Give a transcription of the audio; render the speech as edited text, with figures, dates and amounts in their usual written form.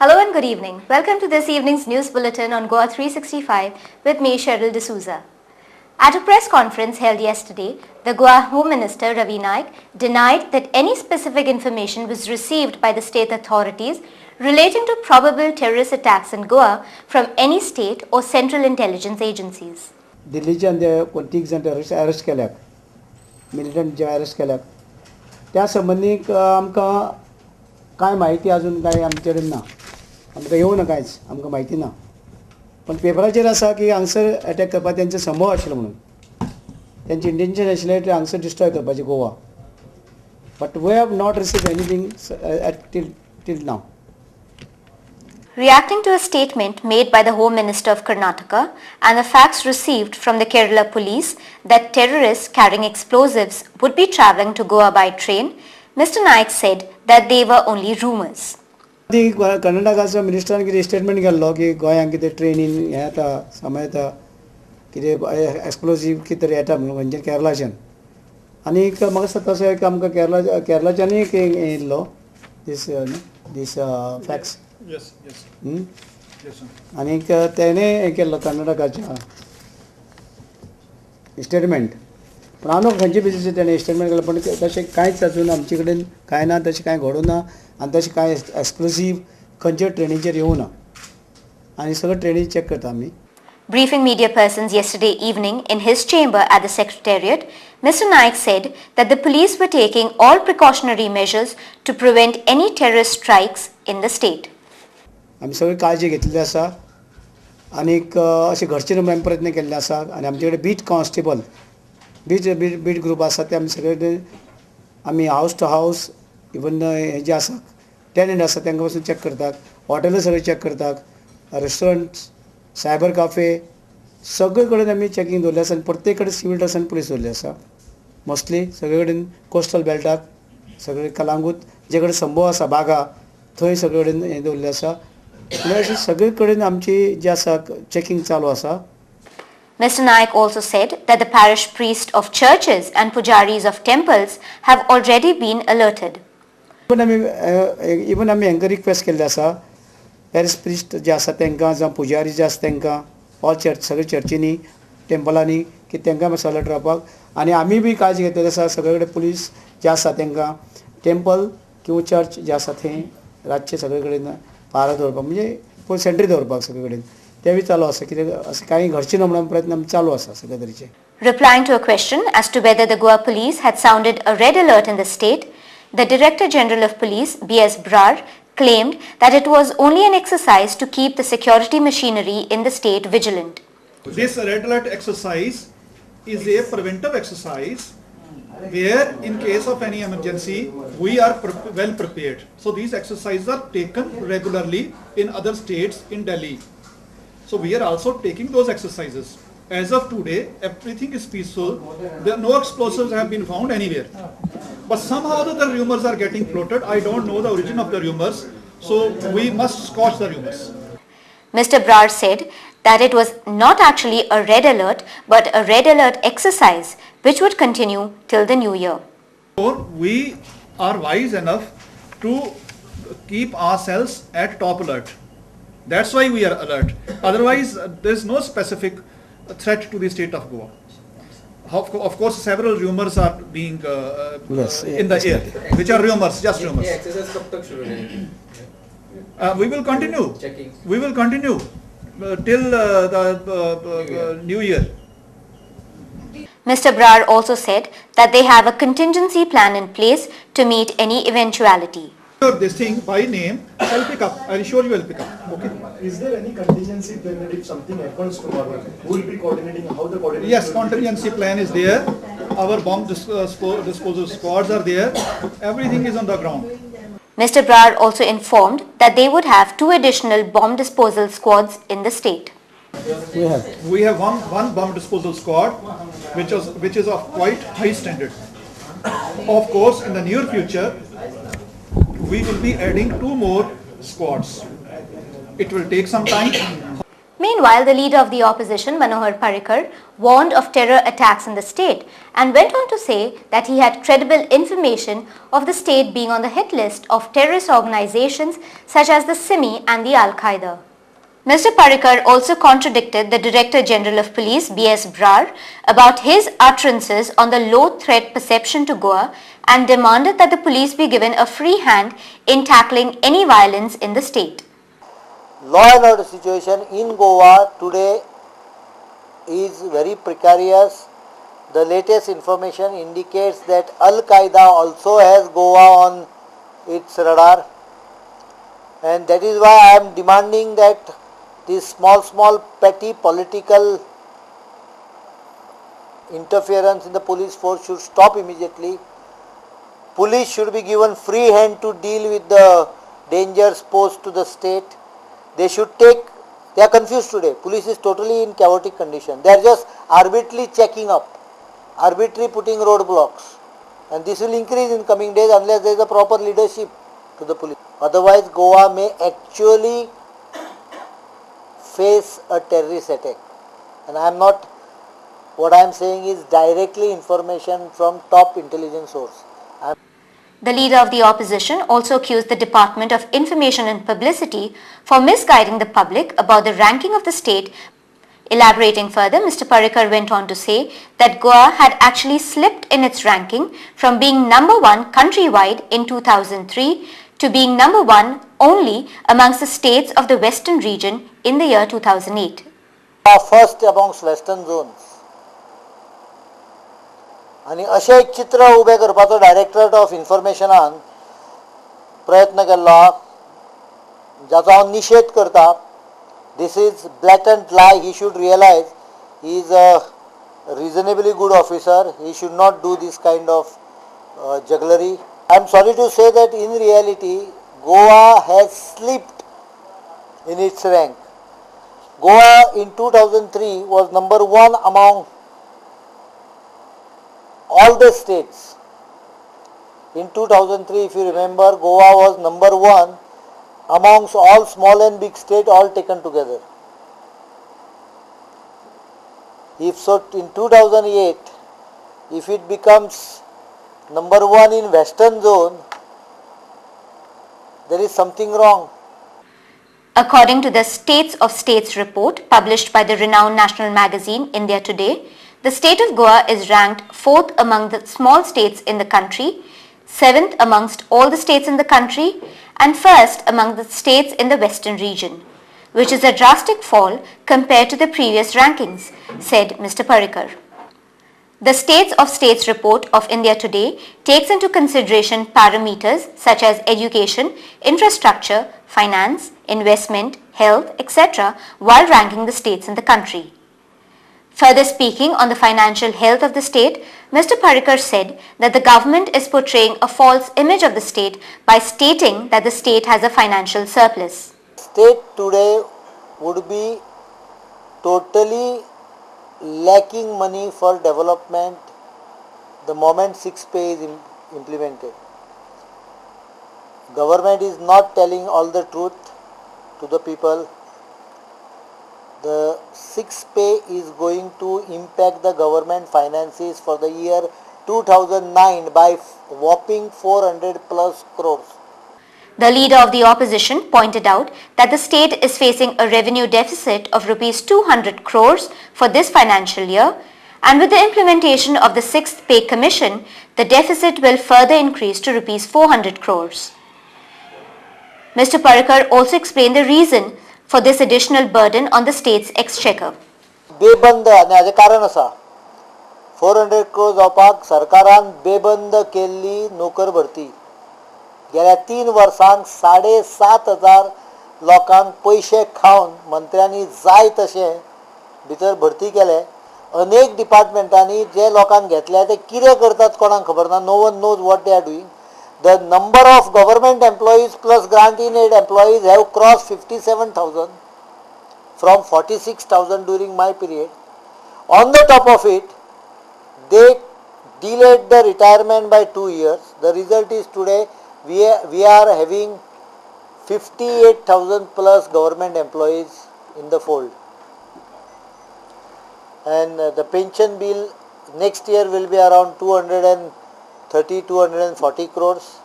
Hello and good evening. Welcome to this evening's news bulletin on Goa 365 with me, Cheryl D'Souza. At a press conference held yesterday, the Goa Home Minister Ravi Naik denied that any specific information was received by the state authorities relating to probable terrorist attacks in Goa from any state or central intelligence agencies. दिल्लीच्या तीग जण arrest केल्यात, मिलिटंट जे arrest केल्यात त्या संबंधी आमकां कांय माहिती अजून कांय आमचे कडेन ना, आमकां येवना कांयच, आमकां माहिती ना. पण पेपराचेर आसा की हांगसर अटॅक करपाक तेंचो संभव आशिल्लो म्हणून, तेंचें इंटेन्शन आशिल्लें ते हांगसर डिस्ट्रॉय करपाचें Goa. But we have not received anything till now. Reacting to a statement made by the Home Minister of Karnataka and the facts received from the Kerala police that terrorists carrying explosives would be travelling to Goa by train, Mr. Naik said that they were only rumours. कर्नाटकाचो मिनिस्टरान कितें statement केल्लो की गोंयांत कितें ट्रेनीन हें येता समय येता कितें एक्सप्लोजीव कितें तरी येता म्हणून म्हणजे केरलाच्यान. आनी म्हाका दिसता तसो एक आमकां केरलाच्यानूय एक येयल्लो दीस फॅक्ट्स. आनीक तेणें हें केल्लो कर्नाटकाच्या स्टेटमेंट. पूण हांव खंयचे बेजीचेर तेणें स्टेटमेंट केलो, पण तशें कांयच अजून आमचे कडेन कांय ना, तशें कांय घडूं ना आनी तशें कांय एक्सक्लुसीव खंयचे ट्रेनीचेर येवं ना. आनी सगळें ट्रेनी चॅक करता आमी. Briefing media persons yesterday evening in his chamber at the Secretariat, Mr. Naik said that the police were taking all precautionary measures to prevent any terrorist strikes in the state. आमी सगळी काळजी घेतलेली आसा आनीक अशें घडचे न्हू म्हणून प्रयत्न केल्ले आसा. आनी आमचे कडेन बीट कॉन्स्टेबल बीट ग्रूप आसा ते आमी सगळे कडेन आमी हावस टू हावस इवन हे जे आसा टॅनंट आसा तांकां पासून चॅक करतात, हॉटेलां सगळे चॅक करतात, रेस्टॉरंट्स, सायबर काफे सगळे कडेन आमी चॅकींग दवरलें आसा. आनी प्रत्येक कडेन सिवील ड्रेस आनी पुलीस दवरले आसा. मोस्टली सगळे कडेन कोस्टल बेल्टाक सगळे कलांगूट जे कडेन संभव आसा बागा थंय सगळे कडेन हें दवरलें आसा. म्हणजे अशें सगळे कडेन आमची जी आसा चॅकींग चालू आसा. Mr. Naik also said that the parish priests of churches and pujaris of temples have already been alerted. Even आमी हांकां रिक्वेस्ट केल्ले आसा, पॅरिश प्रिस्ट जे आसा तांकां जावं पुजारी जे आसा तांकां ऑल चर्च सगळे चर्चींनी टेंपलांनी की तांकां मातसो अलर्ट रावपाक. आनी आमी बी काळजी घेतलेली आसा. सगळे कडेन पुलीस जे आसा तांकां टेंपल किंवा चर्च जे आसा थंय रातचे सगळे कडेन पारो दवरपाक म्हणजे सेंट्री दवरपाक सगळे कडेन तेवूय चालू आसा. कित्याक अशें कांय घडचें न्हू म्हणून प्रयत्न आमी चालू आसा सगळे तरेचे. Replying to a question as to whether the Goa police had sounded a red alert in the state, the Director General of Police, B.S. Brar, claimed that it was only an exercise to keep the security machinery in the state vigilant. This red alert exercise is a preventive exercise where in case of any emergency we are well prepared. So these exercises are taken regularly in other states in Delhi. So we are also taking those exercises. As of today, everything is peaceful. No explosives have been found anywhere. But somehow the rumors are getting floated. I don't know the origin of the rumors. So we must squash the rumors. Mr. Brar said that it was not actually a red alert, but a red alert exercise, which would continue till the new year. We are wise enough to keep ourselves at top alert. That's why we are alert. Otherwise, there is no specific threat to the state of Goa. Of course, several rumors are being in the air, which are rumors, just rumors. We will continue. We will continue till the new year. Mr. Brar also said that they have a contingency plan in place to meet any eventuality. This thing by name, I'll pick up. I'll show you. I'll pick up. Okay. Is there any contingency plan that if something happens tomorrow, who will be coordinating? How the coordination? Yes, contingency plan is there. Our bomb disposal squads are there. Everything is on the ground. Mr. Brar also informed that they would have 2 additional bomb disposal squads in the state. We have one bomb disposal squad, which is of quite high standard. Of course, in the near future, we will be adding 2 more squads. It will take some time. Meanwhile, the leader of the opposition, Manohar Parrikar, warned of terror attacks in the state and went on to say that he had credible information of the state being on the hit list of terrorist organizations such as the Simi and the Al-Qaeda. Mr. Parrikar also contradicted the Director General of Police, B.S. Brar, about his utterances on the low threat perception to Goa and demanded that the police be given a free hand in tackling any violence in the state. Law and order situation in Goa today is very precarious. The latest information indicates that Al-Qaeda also has Goa on its radar, and that is why I am demanding that this small petty political interference in the police force should stop immediately. Police should be given free hand to deal with the dangers posed to the state. They are confused today. Police is totally in chaotic condition. They are just arbitrarily checking up, arbitrarily putting roadblocks. And this will increase in coming days unless there is a proper leadership to the police. Otherwise, Goa may actually face a terrorist attack. And what I am saying is directly information from top intelligence source. The leader of the opposition also accused the Department of Information and Publicity for misguiding the public about the ranking of the state. Elaborating further, Mr. Parrikar went on to say that Goa had actually slipped in its ranking from being number 1 countrywide in 2003 to being number 1 only amongst the states of the western region in the year 2008. First amongst western zones. आणि अशें एक चित्र उबें करपाचो directorate of इन्फॉर्मेशनान प्रयत्न केल्लो जाचो हांव निशेध करता. This is blatant lie. He should realise he is a reasonably good officer. He should not do this kind of jugglery. I am sorry to say that in reality Goa has slipped in its rank. Goa in 2003 was number 1 among all the states. In 2003, if you remember, Goa was number 1 amongst all small and big states all taken together. If so, in 2008, if it becomes number 1 in western zone, there is something wrong. According to the States of States report published by the renowned national magazine India Today, the state of Goa is ranked 4th among the small states in the country, 7th amongst all the states in the country, and 1st among the states in the western region, which is a drastic fall compared to the previous rankings, said Mr. Parrikar. The States of States report of India Today takes into consideration parameters such as education, infrastructure, finance, investment, health, etc. while ranking the states in the country. Further speaking on the financial health of the state, Mr. Parrikar said that the government is portraying a false image of the state by stating that the state has a financial surplus. State today would be totally lacking money for development the moment 6 pay is implemented. Government is not telling all the truth to the people. The 6 pay is going to impact the government finances for the year 2009 by whopping 400 plus crores. The leader of the opposition pointed out that the state is facing a revenue deficit of Rs 200 crores for this financial year, and with the implementation of the 6th Pay Commission, the deficit will further increase to Rs 400 crores. Mr. Parrikar also explained the reason for this additional burden on the state's exchequer. बेबंद आनी हाजें कारण आसा. 400 crores जावपाक सरकारान बेबंद केल्ली नोकर भरती. गेल्या 3 वर्सांक 7,500 लोकांक पयशे खावन मंत्र्यांनी जाय तशें भितर भरती केले. अनेक डिपार्टमेंटांनी जे लोकांक घेतल्या ते कितें करतात कोणाक खबर ना. No one knows what they are doing. The number of government employees plus grant in aid employees have crossed 57,000 from 46,000 during my period. On the top of it, they delayed the retirement by 2 years. The result is today we are having 58,000 plus government employees in the fold. and the pension bill next year will be around 230-240 crores.